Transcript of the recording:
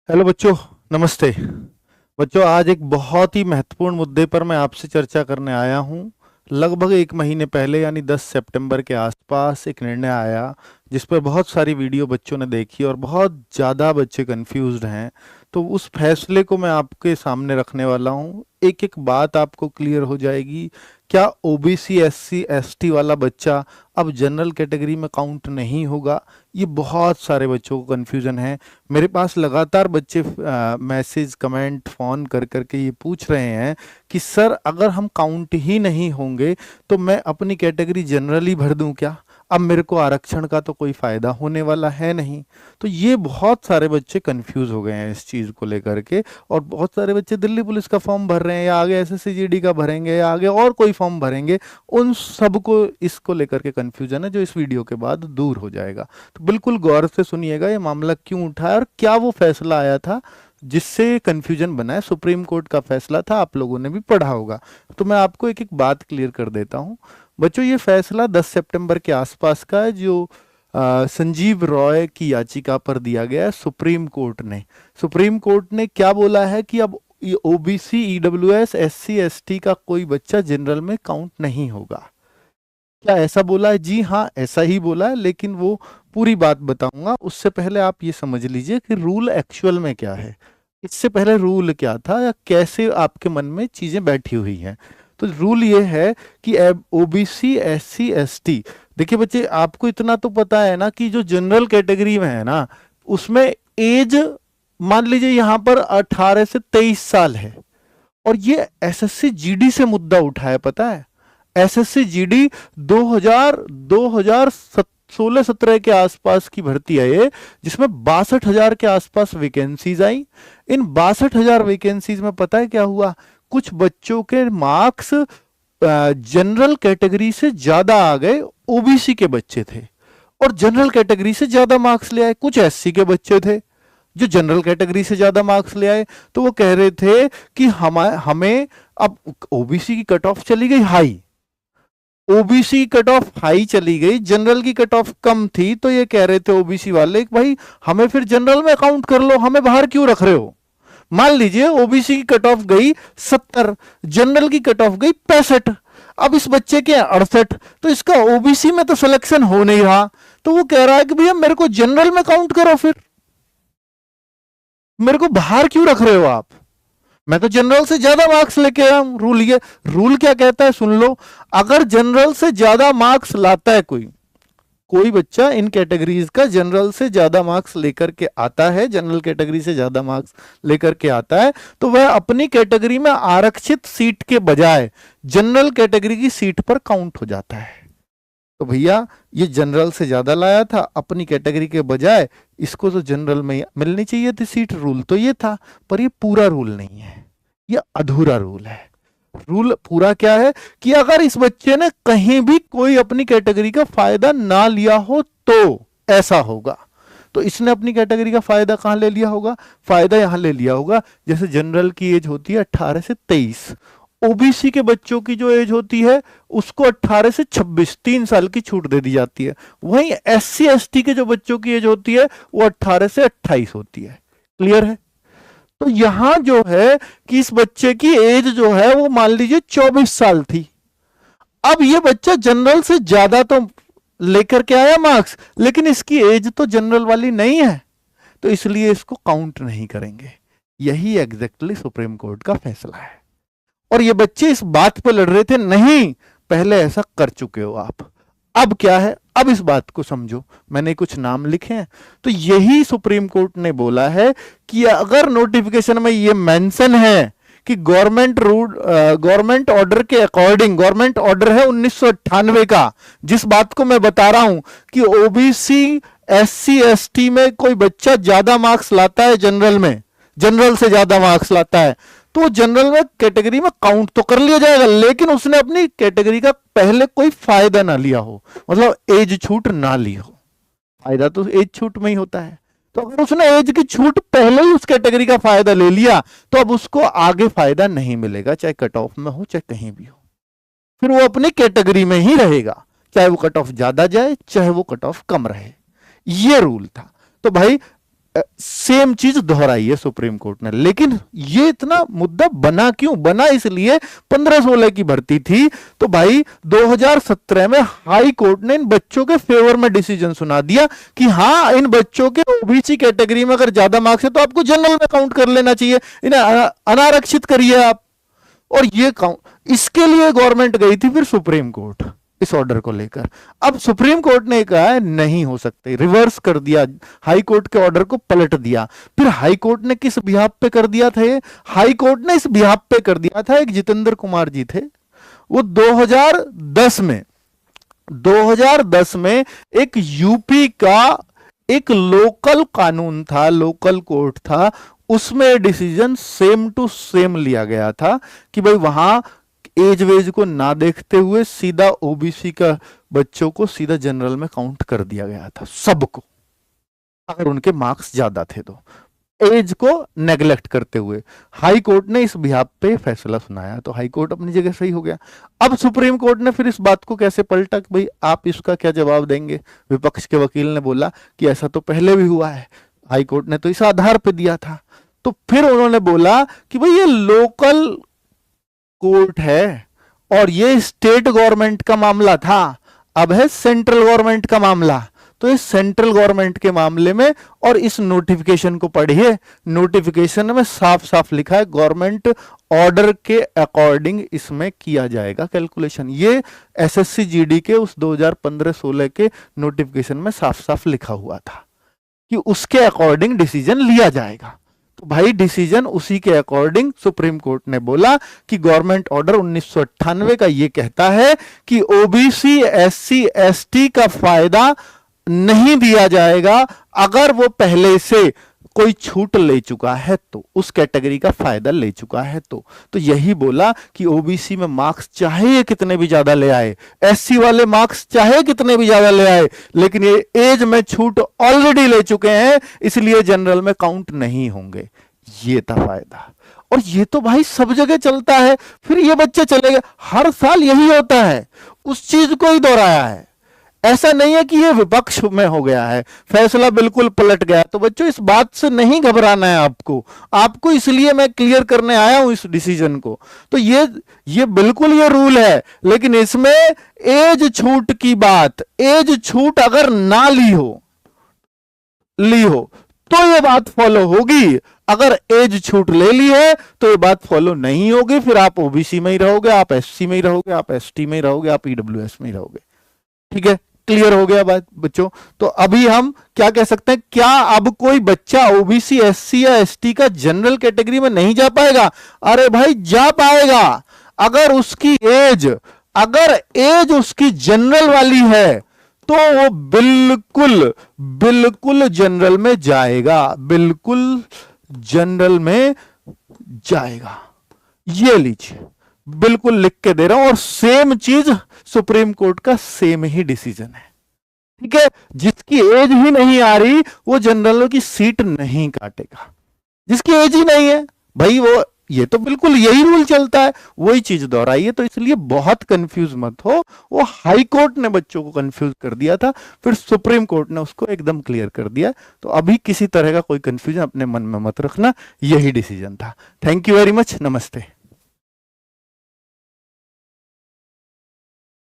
Hello बच्चों, नमस्ते। बच्चों, आज एक बहुत ही महत्वपूर्ण मुद्दे पर मैं आपसे चर्चा करने आया हूँ। लगभग एक महीने पहले यानी 10 सितंबर के आसपास एक निर्णय आया जिस पर बहुत सारी वीडियो बच्चों ने देखी और बहुत ज़्यादा बच्चे कंफ्यूज्ड हैं। तो उस फैसले को मैं आपके सामने रखने वाला हूँ। एक एक बात आपको क्लियर हो जाएगी। क्या ओबीसी एससी एसटी वाला बच्चा अब जनरल कैटेगरी में काउंट नहीं होगा? ये बहुत सारे बच्चों को कन्फ्यूज़न है। मेरे पास लगातार बच्चे मैसेज कमेंट फ़ोन कर करके ये पूछ रहे हैं कि सर, अगर हम काउंट ही नहीं होंगे तो मैं अपनी कैटेगरी जनरली भर दूं क्या? अब मेरे को आरक्षण का तो कोई फ़ायदा होने वाला है नहीं। तो ये बहुत सारे बच्चे कंफ्यूज हो गए हैं इस चीज़ को लेकर के। और बहुत सारे बच्चे दिल्ली पुलिस का फॉर्म भर रहे हैं, या आगे एसएससी जीडी का भरेंगे, या आगे और कोई फॉर्म भरेंगे। उन सबको इसको लेकर के कन्फ्यूजन है, जो इस वीडियो के बाद दूर हो जाएगा। तो बिल्कुल गौर से सुनिएगा, ये मामला क्यों उठा है और क्या वो फैसला आया था जिससे कन्फ्यूजन बना है। सुप्रीम कोर्ट का फैसला था, आप लोगों ने भी पढ़ा होगा। तो मैं आपको एक एक बात क्लियर कर देता हूँ। बच्चों, ये फैसला 10 सितंबर के आसपास का है, जो संजीव रॉय की याचिका पर दिया गया है सुप्रीम कोर्ट ने। सुप्रीम कोर्ट ने क्या बोला है कि अब ओबीसी ईडब्ल्यूएस एससी एसटी का कोई बच्चा जनरल में काउंट नहीं होगा। क्या ऐसा बोला है? जी हाँ, ऐसा ही बोला है, लेकिन वो पूरी बात बताऊंगा। उससे पहले आप ये समझ लीजिए कि रूल एक्चुअल में क्या है। इससे पहले रूल क्या था, या कैसे आपके मन में चीजें बैठी हुई हैं। तो रूल ये है कि ओबीसी एससी एसटी, देखिए बच्चे, आपको इतना तो पता है ना कि जो जनरल कैटेगरी में है ना, उसमें एज मान लीजिए यहाँ पर 18 से 23 साल है। और ये एसएससी जीडी से मुद्दा उठा है, पता है? एसएससी जीडी 2016-17 के आसपास की भर्ती है ये, जिसमें 62,000 के आसपास वैकेंसीज आई। इन 62,000 वैकेंसीज में पता है क्या हुआ? कुछ बच्चों के मार्क्स जनरल कैटेगरी से ज्यादा आ गए, ओबीसी के बच्चे थे, और जनरल कैटेगरी से ज्यादा मार्क्स ले आए कुछ एससी के बच्चे थे जो जनरल कैटेगरी से ज्यादा मार्क्स ले आए। तो वो कह रहे थे कि हमें अब ओबीसी की कट ऑफ चली गई high, OBC cut off high चली गई, जनरल की कट ऑफ कम थी। तो ये कह रहे थे ओबीसी वाले कि भाई हमें फिर जनरल में काउंट कर लो, हमें बाहर क्यों रख रहे हो? मान लीजिए ओबीसी की कट ऑफ गई 70, जनरल की कट ऑफ गई 65, अब इस बच्चे के 68, तो इसका ओबीसी में तो सिलेक्शन हो नहीं रहा। तो वो कह रहा है कि भैया मेरे को जनरल में काउंट करो, फिर मेरे को बाहर क्यों रख रहे हो आप? मैं तो जनरल से ज्यादा मार्क्स लेके आया हूं। रूल क्या कहता है सुन लो। अगर जनरल से ज्यादा मार्क्स लाता है कोई कोई बच्चा, इन कैटेगरीज का जनरल से ज्यादा मार्क्स लेकर के आता है, जनरल कैटेगरी से ज्यादा मार्क्स लेकर के आता है, तो वह अपनी कैटेगरी में आरक्षित सीट के बजाय जनरल कैटेगरी की सीट पर काउंट हो जाता है। तो भैया, ये जनरल से ज्यादा लाया था अपनी कैटेगरी के बजाय, इसको तो जनरल में मिलनी चाहिए थी सीट। रूल तो ये था, पर ये पूरा रूल नहीं है, ये अधूरा रूल है। रूल पूरा क्या है कि अगर इस बच्चे ने कहीं भी कोई अपनी कैटेगरी का फायदा ना लिया हो तो ऐसा होगा। तो इसने अपनी कैटेगरी का फायदा कहां ले लिया होगा? फायदा यहां ले लिया होगा, जैसे जनरल की एज होती है 18 से 23, ओबीसी के बच्चों की जो एज होती है उसको 18 से 26, 3 साल की छूट दे दी जाती है। वहीं एससी एसटी के जो बच्चों की एज होती है वो 18 से 28 होती है। क्लियर है? तो यहां जो है कि इस बच्चे की एज जो है वो मान लीजिए 24 साल थी। अब ये बच्चा जनरल से ज्यादा तो लेकर के आया मार्क्स, लेकिन इसकी एज तो जनरल वाली नहीं है, तो इसलिए इसको काउंट नहीं करेंगे। यही एग्जैक्टली सुप्रीम कोर्ट का फैसला है। और ये बच्चे इस बात पर लड़ रहे थे, नहीं पहले ऐसा कर चुके हो आप। अब क्या है, अब इस बात को समझो। मैंने कुछ नाम लिखे हैं, तो यही सुप्रीम कोर्ट ने बोला है कि अगर नोटिफिकेशन में ये मेंशन है कि गवर्नमेंट ऑर्डर के अकॉर्डिंग, गवर्नमेंट ऑर्डर है 1998 का, जिस बात को मैं बता रहा हूं कि ओबीसी एससी एसटी में कोई बच्चा ज्यादा मार्क्स लाता है जनरल में, जनरल से ज्यादा मार्क्स लाता है, तो जनरल में कैटेगरी में काउंट तो कर लिया जाएगा, लेकिन उसने अपनी कैटेगरी का पहले कोई फायदा ना लिया हो, मतलब एज छूट ना ली हो। फायदा तो एज छूट में ही होता है। तो अगर उसने एज की छूट पहले ही उस कैटेगरी का फायदा ले लिया तो अब उसको आगे फायदा नहीं मिलेगा, चाहे कट ऑफ में हो चाहे कहीं भी हो। फिर वो अपनी कैटेगरी में ही रहेगा, चाहे वो कट ऑफ ज्यादा जाए चाहे वो कट ऑफ कम रहे। ये रूल था। तो भाई सेम चीज दोहराई है सुप्रीम कोर्ट ने। लेकिन ये इतना मुद्दा बना क्यों? बना इसलिए 15-16 की भर्ती थी तो भाई 2017 में हाई कोर्ट ने इन बच्चों के फेवर में डिसीजन सुना दिया कि हाँ, इन बच्चों के ओबीसी कैटेगरी में अगर ज्यादा मार्क्स है तो आपको जनरल में काउंट कर लेना चाहिए, इन्हें अनारक्षित करिए आप। और ये काउंट, इसके लिए गवर्नमेंट गई थी फिर सुप्रीम कोर्ट इस ऑर्डर को लेकर। अब सुप्रीम कोर्ट ने कहा है नहीं हो सकते, रिवर्स कर दिया, हाई कोर्ट के ऑर्डर को पलट दिया। फिर हाई कोर्ट ने किस बिहाफ पे कर दिया था ये? हाई कोर्ट ने इस बिहाफ पे कर दिया था, एक जितेंद्र कुमार जी थे, वो 2010 में एक यूपी का एक लोकल कानून था, लोकल कोर्ट था, उसमें डिसीजन सेम टू सेम लिया गया था कि भाई वहां एज वेज को ना देखते हुए सीधा ओबीसी का बच्चों को सीधा जनरल में काउंट कर दिया गया था, सबको, अगर उनके मार्क्स ज्यादा थे तो, एज को नेग्लेक्ट करते हुए। हाई कोर्ट ने इस बिहाफ पे फैसला सुनाया तो हाई कोर्ट अपनी जगह सही हो गया। अब सुप्रीम कोर्ट ने फिर इस बात को कैसे पलटा कि भाई आप इसका क्या जवाब देंगे? विपक्ष के वकील ने बोला कि ऐसा तो पहले भी हुआ है, हाई कोर्ट ने तो इस आधार पे दिया था। तो फिर उन्होंने बोला कि भाई ये लोकल कोर्ट है और ये स्टेट गवर्नमेंट का मामला था, अब है सेंट्रल गवर्नमेंट का मामला। तो इस सेंट्रल गवर्नमेंट के मामले में, और इस नोटिफिकेशन को पढ़िए, नोटिफिकेशन में साफ साफ लिखा है गवर्नमेंट ऑर्डर के अकॉर्डिंग इसमें किया जाएगा कैलकुलेशन। ये एसएससी जीडी के उस 2015-16 के नोटिफिकेशन में साफ साफ लिखा हुआ था कि उसके अकॉर्डिंग डिसीजन लिया जाएगा। तो भाई डिसीजन उसी के अकॉर्डिंग सुप्रीम कोर्ट ने बोला कि गवर्नमेंट ऑर्डर 1998 का ये कहता है कि ओबीसी एससी एसटी का फायदा नहीं दिया जाएगा अगर वो पहले से कोई छूट ले चुका है तो, उस कैटेगरी का फायदा ले चुका है तो यही बोला कि ओबीसी में मार्क्स चाहे ये कितने भी ज्यादा ले आए, एससी वाले मार्क्स चाहे कितने भी ज्यादा ले आए, लेकिन ये एज में छूट ऑलरेडी ले चुके हैं, इसलिए जनरल में काउंट नहीं होंगे। ये था फायदा। और ये तो भाई सब जगह चलता है, फिर ये बच्चे चले गए, हर साल यही होता है, उस चीज को ही दोहराया है। ऐसा नहीं है कि ये विपक्ष में हो गया है, फैसला बिल्कुल पलट गया। तो बच्चों इस बात से नहीं घबराना है आपको इसलिए मैं क्लियर करने आया हूं इस डिसीजन को। तो ये बिल्कुल ये रूल है, लेकिन इसमें एज छूट की बात, एज छूट अगर ना ली हो तो ये बात फॉलो होगी, अगर एज छूट ले ली है तो ये बात फॉलो नहीं होगी। फिर आप ओबीसी में ही रहोगे, आप एससी में ही रहोगे, आप एसटी में ही रहोगे, आप ईडब्ल्यूएस में ही रहोगे। ठीक है, क्लियर हो गया बात बच्चों? तो अभी हम क्या कह सकते हैं, क्या अब कोई बच्चा ओबीसी एससी या एसटी का जनरल कैटेगरी में नहीं जा पाएगा? अरे भाई जा पाएगा, अगर एज उसकी जनरल वाली है तो वो बिल्कुल जनरल में जाएगा, बिल्कुल जनरल में जाएगा। ये लीजिए, बिल्कुल लिख के दे रहा हूं, और सेम चीज सुप्रीम कोर्ट का सेम ही डिसीजन है। ठीक है, जिसकी एज ही नहीं आ रही वो जनरल की सीट नहीं काटेगा, जिसकी एज ही नहीं है भाई वो, ये तो बिल्कुल यही रूल चलता है, वही चीज दोहराई है। तो इसलिए बहुत कंफ्यूज मत हो, वो हाई कोर्ट ने बच्चों को कंफ्यूज कर दिया था, फिर सुप्रीम कोर्ट ने उसको एकदम क्लियर कर दिया। तो अभी किसी तरह का कोई कंफ्यूजन अपने मन में मत रखना, यही डिसीजन था। थैंक यू वेरी मच, नमस्ते।